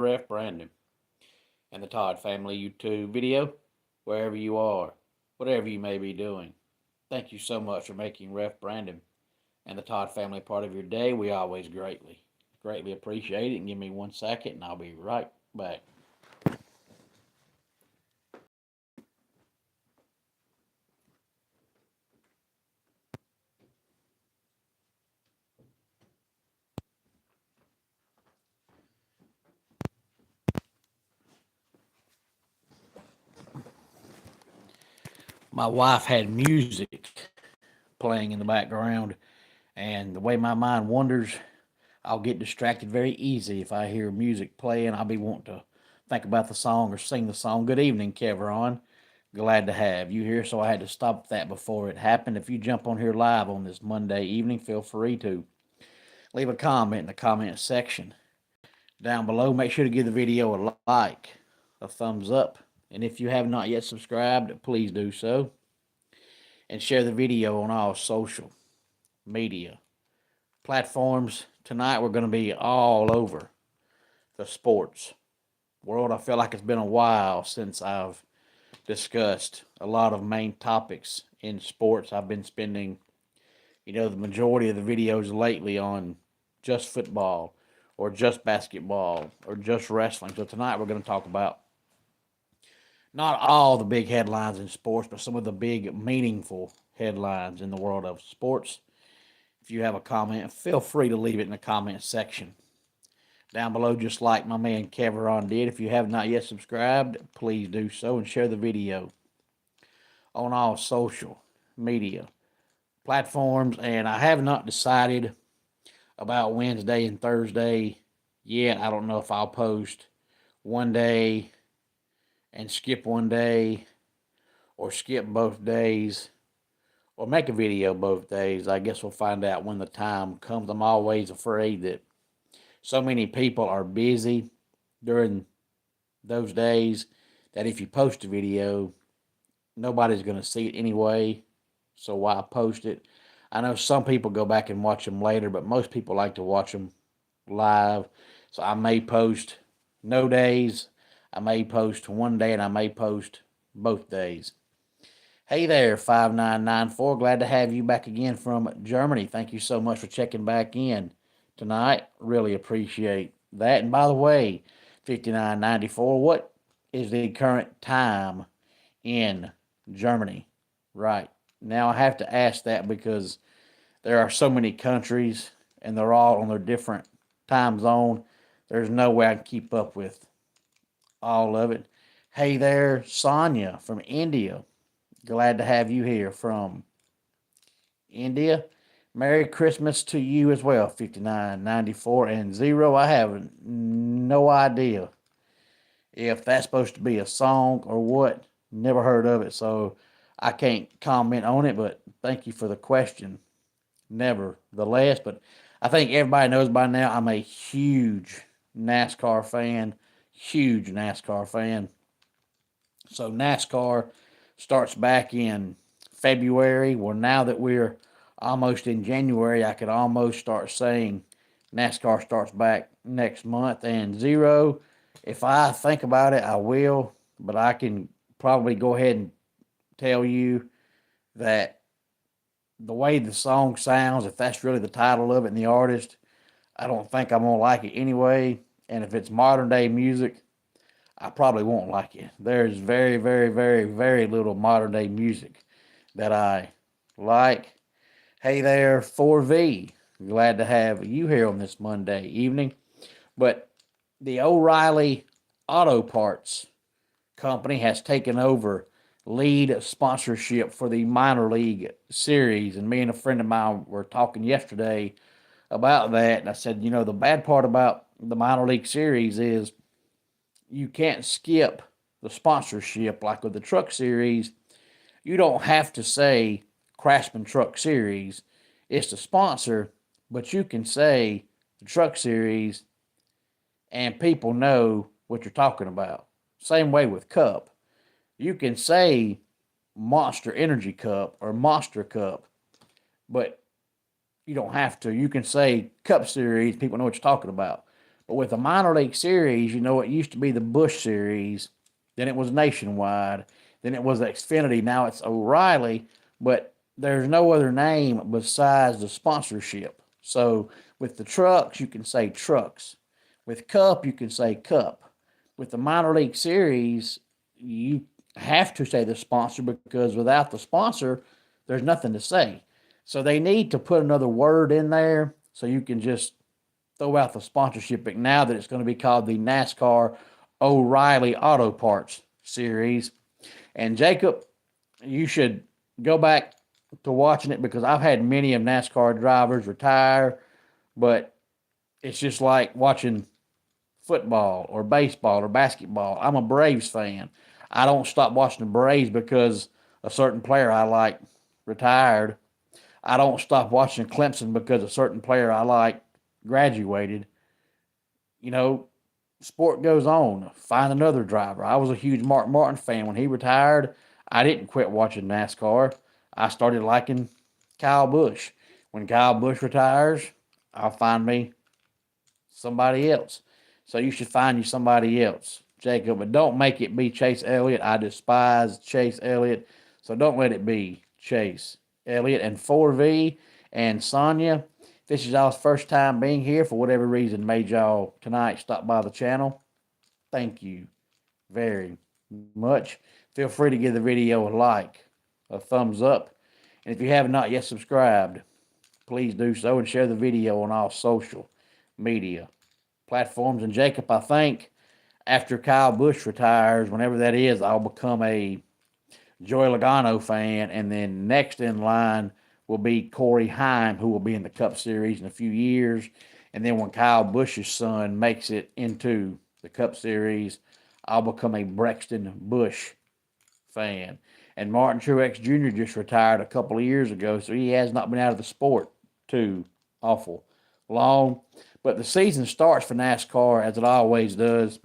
Ref Brandon and the Todd Family YouTube video, wherever you are, whatever you may be doing. Thank you so much for making Ref Brandon and the Todd Family part of your day. We always greatly appreciate it. And give me 1 second and I'll be right back. My wife had music playing in the background, and the way my mind wanders, I'll get distracted very easy if I hear music playing. I'll be wanting to think about the song or sing the song. Good evening, Kevron. Glad to have you here. So I had to stop that before it happened. If you jump on here live on this Monday evening, feel free to leave a comment in the comment section down below. Make sure to give the video a like, a thumbs up. And if you have not yet subscribed, please do so. And share the video on all social media platforms. Tonight we're going to be all over the sports world. I feel like it's been a while since I've discussed a lot of main topics in sports. I've been spending, the majority of the videos lately on just football or just basketball or just wrestling. So tonight we're going to talk about not all the big headlines in sports, but some of the big meaningful headlines in the world of sports. If you have a comment, feel free to leave it in the comment section down below, just like my man Kevron did. If you have not yet subscribed, please do so and share the video on all social media platforms. And I have not decided about Wednesday and Thursday yet. I don't know if I'll post one day and skip one day, or skip both days, or make a video both days. I guess we'll find out when the time comes. I'm always afraid that so many people are busy during those days that if you post a video, nobody's going to see it anyway. So why post it? I know some people go back and watch them later, but most people like to watch them live. So I may post no days, I may post one day, and I may post both days. Hey there, 5994. Glad to have you back again from Germany. Thank you so much for checking back in tonight. Really appreciate that. And by the way, 5994, what is the current time in Germany right now? I have to ask that because there are so many countries and they're all on their different time zone. There's no way I can keep up with all of it. Hey there, Sonia from India. Glad to have you here from India. Merry Christmas to you as well, 5994 and 0. I have no idea if that's supposed to be a song or what. Never heard of it, so I can't comment on it, but thank you for the question nevertheless. But I think everybody knows by now I'm a huge NASCAR fan. Huge NASCAR fan. So NASCAR starts back in February. Well, now that we're almost in January, I could almost start saying NASCAR starts back next month. And 0, if I think about it, I will. But I can probably go ahead and tell you that the way the song sounds, if that's really the title of it and the artist, I don't think I'm going to like it anyway. And if it's modern day music, I probably won't like it. There's very, very, very, very little modern day music that I like. Hey there, 4V. Glad to have you here on this Monday evening. But the O'Reilly Auto Parts Company has taken over lead sponsorship for the minor league series. And me and a friend of mine were talking yesterday about that. And I said, the bad part about the minor league series is you can't skip the sponsorship like with the truck series. You don't have to say Craftsman Truck Series. It's the sponsor, but you can say the truck series and people know what you're talking about. Same way with Cup. You can say Monster Energy Cup or Monster Cup, but you don't have to. You can say Cup Series, people know what you're talking about. But with the minor league series, it used to be the Busch series, then it was Nationwide, then it was Xfinity, now it's O'Reilly, but there's no other name besides the sponsorship. So with the trucks, you can say trucks. With Cup, you can say Cup. With the minor league series, you have to say the sponsor because without the sponsor, there's nothing to say. So they need to put another word in there so you can just throw out the sponsorship. But now that it's going to be called the NASCAR O'Reilly Auto Parts Series. And Jacob, you should go back to watching it because I've had many of NASCAR drivers retire, but it's just like watching football or baseball or basketball. I'm a Braves fan. I don't stop watching the Braves because a certain player I like retired. I don't stop watching Clemson because a certain player I like graduated. You know, sport goes on. Find another driver. I was a huge Mark Martin fan. When he retired, I didn't quit watching NASCAR. I started liking Kyle Busch. When Kyle Busch retires, I'll find me somebody else. So you should find you somebody else, Jacob. But don't make it be Chase Elliott. I despise Chase Elliott. So don't let it be Chase Elliott. And 4V and Sonia, this is y'all's first time being here. For whatever reason made y'all tonight stop by the channel, thank you very much. Feel free to give the video a like, a thumbs up. And if you have not yet subscribed, please do so and share the video on all social media platforms. And Jacob, I think after Kyle Busch retires, whenever that is, I'll become a Joey Logano fan. And then next in line will be Corey Heim, who will be in the Cup Series in a few years. And then when Kyle Busch's son makes it into the Cup Series, I'll become a Brexton Busch fan. And Martin Truex Jr. just retired a couple of years ago, so he has not been out of the sport too awful long. But the season starts for NASCAR, as it always does,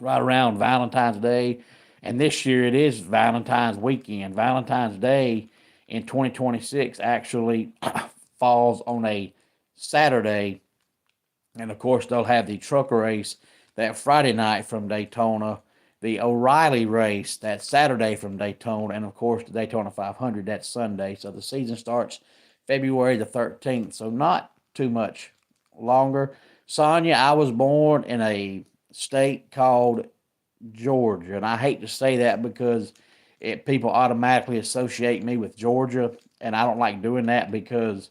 right around Valentine's Day. And this year it is Valentine's weekend. Valentine's Day in 2026 actually falls on a Saturday. And of course, they'll have the truck race that Friday night from Daytona, the O'Reilly race that Saturday from Daytona, and of course, the Daytona 500 that Sunday. So the season starts February the 13th. So not too much longer. Sonia, I was born in a state called Georgia, and I hate to say that because people automatically associate me with Georgia, and I don't like doing that because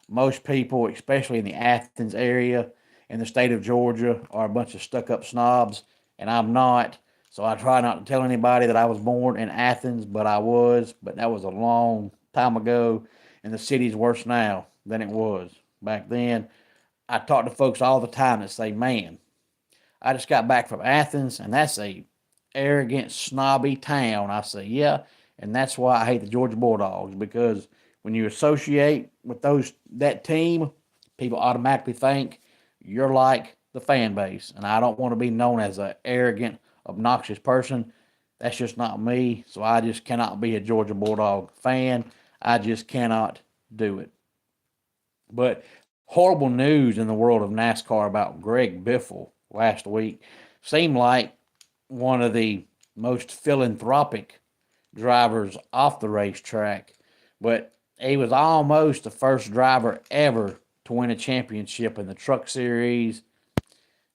most people, especially in the Athens area in the state of Georgia, are a bunch of stuck-up snobs, and I'm not. So I try not to tell anybody that I was born in Athens, but I was. But that was a long time ago, and the city's worse now than it was back then. I talk to folks all the time that say, man, I just got back from Athens, and that's a arrogant, snobby town. I say, yeah, and that's why I hate the Georgia Bulldogs, because when you associate with that team, people automatically think you're like the fan base, and I don't want to be known as an arrogant, obnoxious person. That's just not me, so I just cannot be a Georgia Bulldog fan. I just cannot do it. But horrible news in the world of NASCAR about Greg Biffle last week. Seemed like one of the most philanthropic drivers off the racetrack, but he was almost the first driver ever to win a championship in the Truck Series,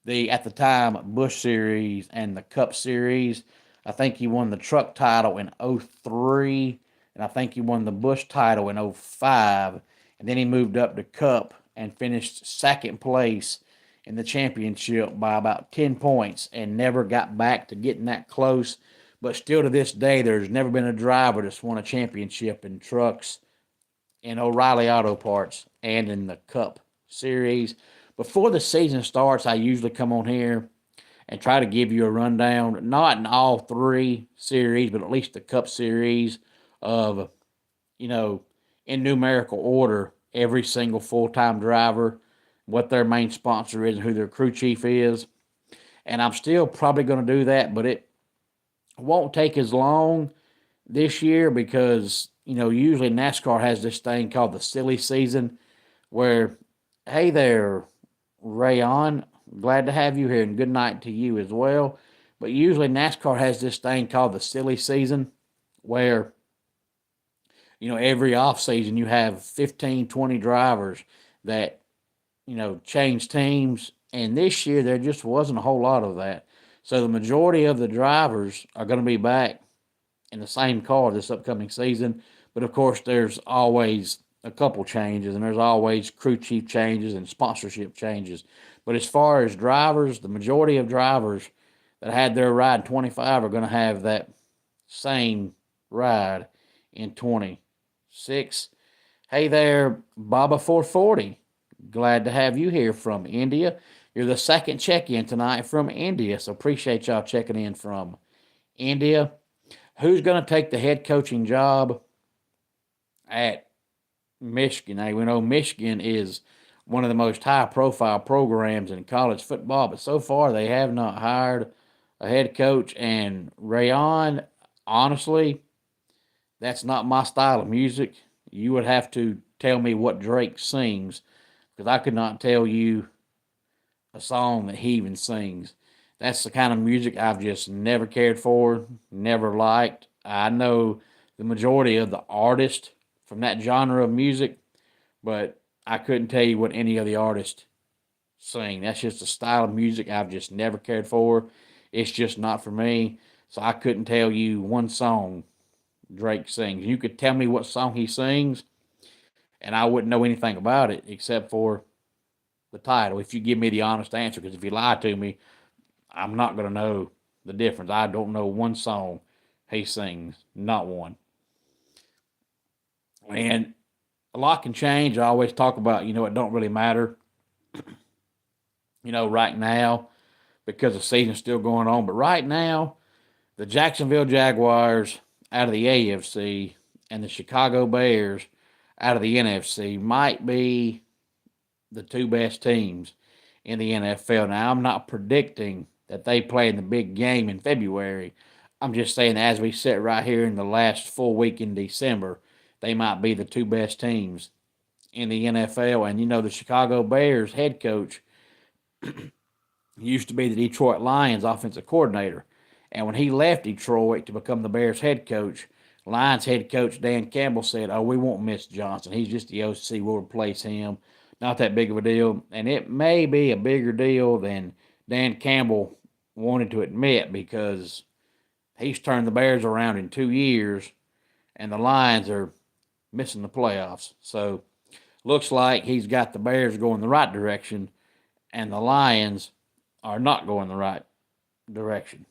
the at the time Busch Series, and the Cup Series. I think he won the Truck title in 03, and I think he won the Busch title in 05, and then he moved up to Cup and finished second place in the championship by about 10 points and never got back to getting that close. But still to this day, there's never been a driver that's won a championship in trucks, in O'Reilly Auto Parts, and in the Cup Series. Before the season starts, I usually come on here and try to give you a rundown, not in all three series, but at least the Cup Series of, in numerical order, every single full-time driver, what their main sponsor is, and who their crew chief is. And I'm still probably going to do that, but it won't take as long this year because, usually NASCAR has this thing called the silly season where, hey there, Rayon, Glad to have you here, and good night to you as well. But usually NASCAR has this thing called the silly season, where every off season you have 15, 20 drivers that change teams, and this year there just wasn't a whole lot of that. So the majority of the drivers are going to be back in the same car this upcoming season. But of course, there's always a couple changes, and there's always crew chief changes and sponsorship changes. But as far as drivers, the majority of drivers that had their ride in 25 are going to have that same ride in 26. Hey there, Baba 440. Glad to have you here from India. You're the second check in tonight from India, so appreciate y'all checking in from India. Who's going to take the head coaching job at Michigan? Hey, we know Michigan is one of the most high profile programs in college football, but so far they have not hired a head coach. And Rayon, honestly, that's not my style of music. You would have to tell me what Drake sings, because I could not tell you a song that he even sings. That's the kind of music I've just never cared for, never liked. I know the majority of the artists from that genre of music, but I couldn't tell you what any of the artists sing. That's just a style of music I've just never cared for. It's just not for me. So I couldn't tell you one song Drake sings. You could tell me what song he sings, and I wouldn't know anything about it except for the title. If you give me the honest answer, because if you lie to me, I'm not going to know the difference. I don't know one song he sings, not one. And a lot can change. I always talk about, it don't really matter, right now, because the season's still going on. But right now, the Jacksonville Jaguars out of the AFC and the Chicago Bears out of the NFC might be the two best teams in the NFL. Now, I'm not predicting that they play in the big game in February. I'm just saying, as we sit right here in the last full week in December, they might be the two best teams in the NFL. And, the Chicago Bears head coach used to be the Detroit Lions offensive coordinator. And when he left Detroit to become the Bears head coach, Lions head coach Dan Campbell said, "Oh, we won't miss Johnson. He's just the OC. We'll replace him. Not that big of a deal." And it may be a bigger deal than Dan Campbell wanted to admit, because he's turned the Bears around in 2 years, and the Lions are missing the playoffs. So looks like he's got the Bears going the right direction, and the Lions are not going the right direction.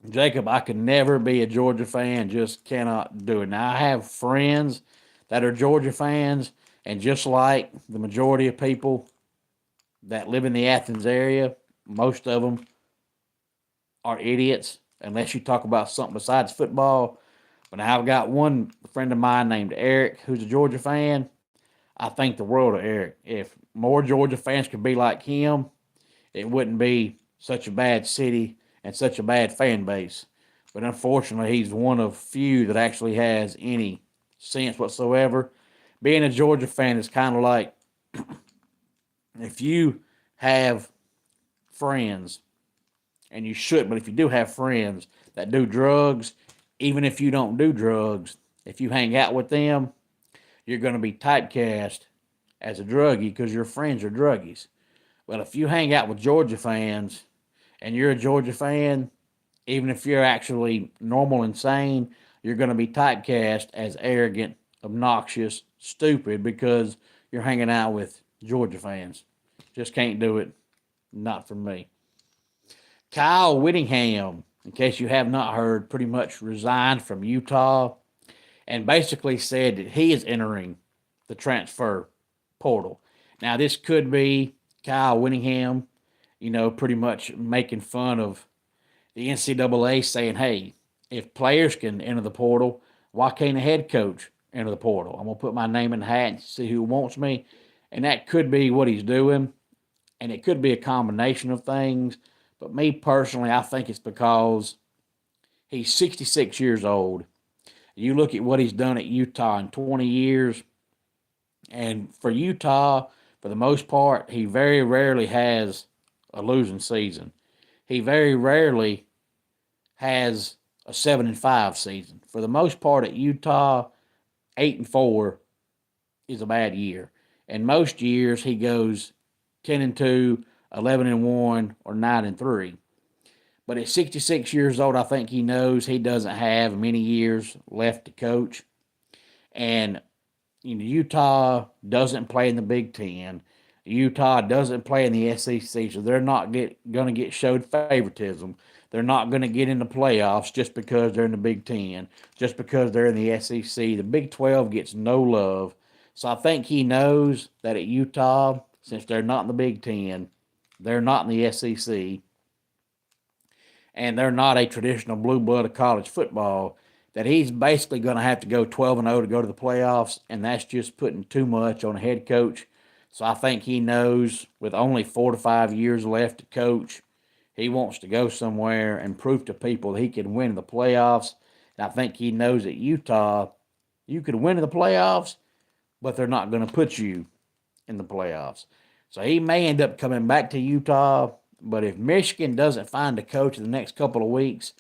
Jacob, I could never be a Georgia fan, just cannot do it. Now, I have friends that are Georgia fans, and just like the majority of people that live in the Athens area, most of them are idiots unless you talk about something besides football. But now I've got one friend of mine named Eric who's a Georgia fan. I think the world of Eric. If more Georgia fans could be like him, it wouldn't be such a bad city and such a bad fan base. But unfortunately, he's one of few that actually has any sense whatsoever. Being a Georgia fan is kind of like if you have friends, and you shouldn't, but if you do have friends that do drugs, even if you don't do drugs, if you hang out with them, you're going to be typecast as a druggie because your friends are druggies. Well, if you hang out with Georgia fans and you're a Georgia fan, even if you're actually normal and sane, you're going to be typecast as arrogant, obnoxious, stupid because you're hanging out with Georgia fans. Just can't do it. Not for me. Kyle Whittingham, in case you have not heard, pretty much resigned from Utah and basically said that he is entering the transfer portal. Now, this could be Kyle Whittingham, pretty much making fun of the NCAA, saying, "Hey, if players can enter the portal, why can't a head coach enter the portal? I'm going to put my name in the hat and see who wants me." And that could be what he's doing, and it could be a combination of things. But me personally, I think it's because he's 66 years old. You look at what he's done at Utah in 20 years, and for Utah, For the most part, he very rarely has a losing season. He very rarely has a 7-5 season. For the most part at Utah, 8-4 is a bad year. And most years he goes 10-2, 11-1, or 9-3. But at 66 years old, I think he knows he doesn't have many years left to coach. And Utah doesn't play in the Big Ten. Utah doesn't play in the SEC, so they're not going to get showed favoritism. They're not going to get in the playoffs just because they're in the Big Ten, just because they're in the SEC. The Big 12 gets no love. So I think he knows that at Utah, since they're not in the Big Ten, they're not in the SEC, and they're not a traditional blue blood of college football, that he's basically going to have to go 12-0 to go to the playoffs, and that's just putting too much on a head coach. So I think he knows with only 4 to 5 years left to coach, he wants to go somewhere and prove to people that he can win the playoffs. And I think he knows at Utah, you could win in the playoffs, but they're not going to put you in the playoffs. So he may end up coming back to Utah, but if Michigan doesn't find a coach in the next couple of weeks,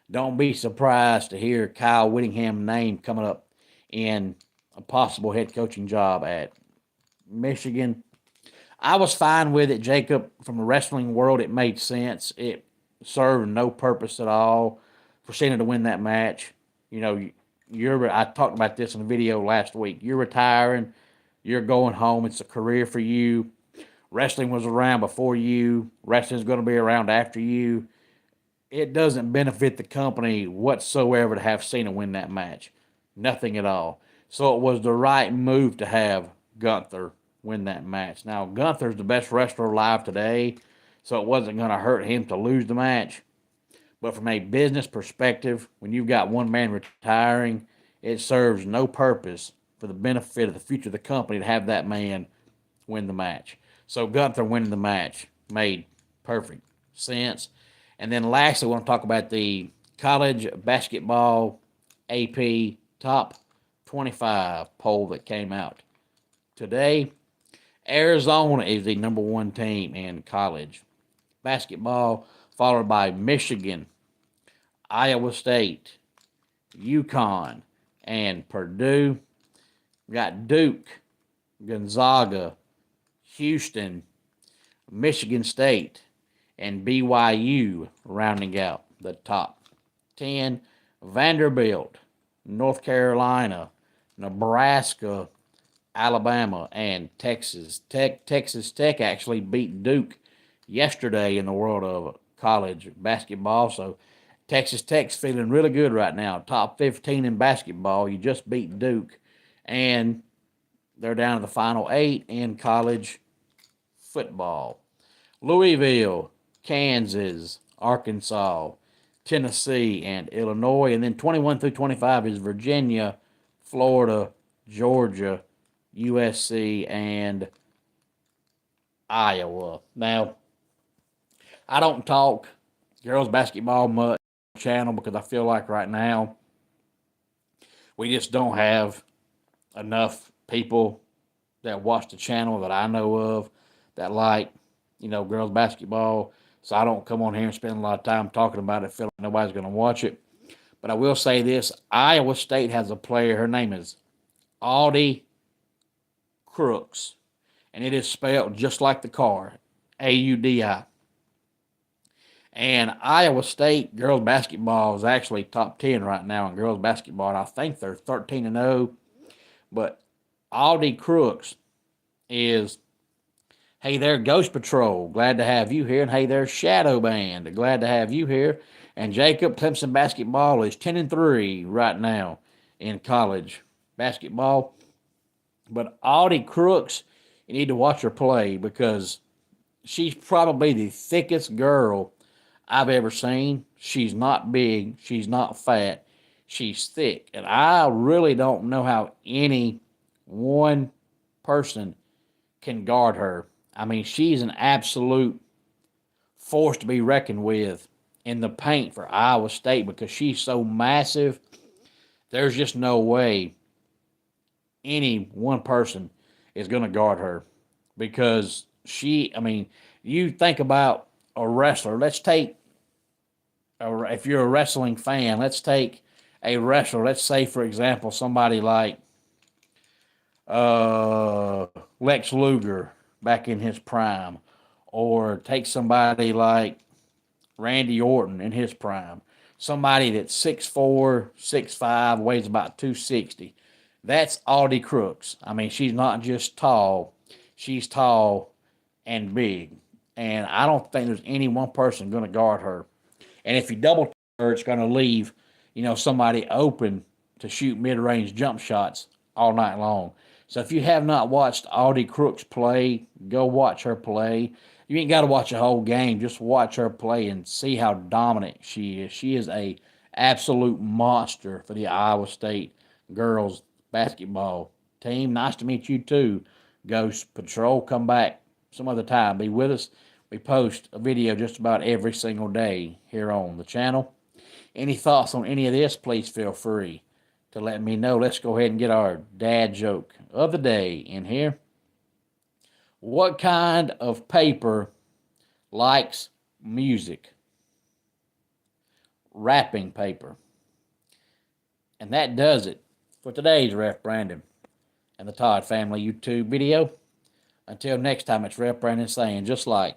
don't be surprised to hear Kyle Whittingham's name coming up in a possible head coaching job at Michigan. I was fine with it, Jacob. From the wrestling world, it made sense. It served no purpose at all for Cena to win that match. I talked about this in a video last week. You're retiring. You're going home. It's a career for you. Wrestling was around before you. Wrestling's going to be around after you. It doesn't benefit the company whatsoever to have Cena win that match. Nothing at all. So it was the right move to have Gunther win that match. Now, Gunther's the best wrestler alive today, so it wasn't going to hurt him to lose the match. But from a business perspective, when you've got one man retiring, it serves no purpose for the benefit of the future of the company to have that man win the match. So Gunther winning the match made perfect sense. And then lastly, I want to talk about the college basketball AP top 25 poll that came out today. Arizona is the number one team in college basketball, followed by Michigan, Iowa State, UConn, and Purdue. We got Duke, Gonzaga, Houston, Michigan State, and BYU rounding out the top 10. Vanderbilt, North Carolina, Nebraska, Alabama, and Texas Tech. Texas Tech actually beat Duke yesterday in the world of college basketball. So Texas Tech's feeling really good right now. Top 15 in basketball. You just beat Duke. And they're down to the final 8 in college football. Louisville, Kansas, Arkansas, Tennessee, and Illinois. And then 21 through 25 is Virginia, Florida, Georgia, USC, and Iowa. Now, I don't talk girls basketball much on the channel because I feel like right now we just don't have enough people that watch the channel that I know of that like, girls basketball. So I don't come on here and spend a lot of time talking about it, feel like nobody's going to watch it. But I will say this, Iowa State has a player, her name is Audie Crooks, and it is spelled just like the car, A-U-D-I. And Iowa State girls basketball is actually top 10 right now in girls basketball, and I think they're 13-0. But Audie Crooks is, hey there, Ghost Patrol, glad to have you here. And hey there, Shadow Band, glad to have you here. And Jacob, Clemson basketball is 10-3 right now in college basketball. But Audie Crooks, you need to watch her play because she's probably the thickest girl I've ever seen. She's not big. She's not fat. She's thick. And I really don't know how any one person can guard her. I mean, she's an absolute force to be reckoned with in the paint for Iowa State because she's so massive. There's just no way any one person is going to guard her. because I mean, you think about a wrestler. If you're a wrestling fan, let's take a wrestler. Let's say, for example, somebody like Lex Luger back in his prime, or take somebody like Randy Orton in his prime. Somebody that's 6'4", 6'5", weighs about 260. That's Audie Crooks. I mean, she's not just tall, she's tall and big. And I don't think there's any one person going to guard her. And if you double her, it's going to leave, somebody open to shoot mid-range jump shots all night long. So if you have not watched Audie Crooks play, go watch her play. You ain't got to watch a whole game. Just watch her play and see how dominant she is. She is a absolute monster for the Iowa State girls basketball team. Nice to meet you too, Ghost Patrol. Come back some other time. Be with us. We post a video just about every single day here on the channel. Any thoughts on any of this, please feel free to let me know. Let's go ahead and get our dad joke of the day in here. What kind of paper likes music? Wrapping paper. And that does it for today's Ref Brandon and the Todd Family YouTube video. Until next time, it's Ref Brandon saying, just like